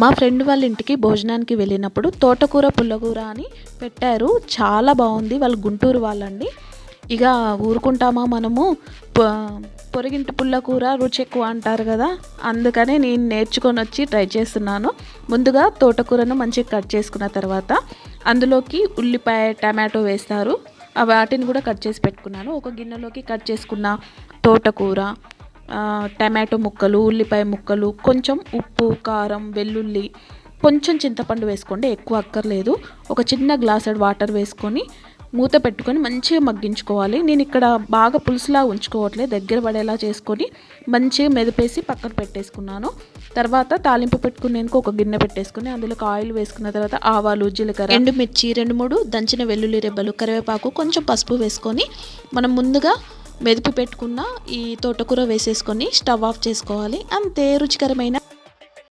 మా ఫ్రెండ్ వాళ్ళ ఇంటికి భోజనానికి వెళ్ళినప్పుడు తోటకూర పుల్లకూర అని పెట్టారు. చాలా బాగుంది. వాళ్ళు గుంటూరు వాళ్ళండి. ఇక ఊరుకుంటామా మనము, పొరిగింటి పుల్లకూర రుచి ఎక్కువ అంటారు కదా, అందుకనే నేను నేర్చుకొని వచ్చి ట్రై చేస్తున్నాను. ముందుగా తోటకూరను మంచిగా కట్ చేసుకున్న తర్వాత అందులోకి ఉల్లిపాయ టమాటో వేస్తారు. వాటిని కూడా కట్ చేసి పెట్టుకున్నాను. ఒక గిన్నెలోకి కట్ చేసుకున్న తోటకూర, టమాటో ముక్కలు, ఉల్లిపాయ ముక్కలు, కొంచెం ఉప్పు, కారం, వెల్లుల్లి, కొంచెం చింతపండు వేసుకోండి, ఎక్కువ అక్కర్లేదు. ఒక చిన్న గ్లాసెడ్ వాటర్ వేసుకొని మూత పెట్టుకొని మంచిగా మగ్గించుకోవాలి. నేను ఇక్కడ బాగా పులుసులా ఉంచుకోవట్లేదు, దగ్గర పడేలా చేసుకొని మంచిగా మెదిపేసి పక్కన పెట్టేసుకున్నాను. తర్వాత తాలింపు పెట్టుకునేందుకు ఒక గిన్నె పెట్టేసుకుని అందులోకి ఆయిల్ వేసుకున్న తర్వాత ఆవాలు, జీలకర్ర, ఎండుమిర్చి 2-3 దంచిన వెల్లుల్లి రెబ్బలు, కరివేపాకు, కొంచెం పసుపు వేసుకొని మనం ముందుగా మెదిపి పెట్టుకున్న ఈ తోటకూర వేసేసుకొని స్టవ్ ఆఫ్ చేసుకోవాలి. అంతే, రుచికరమైన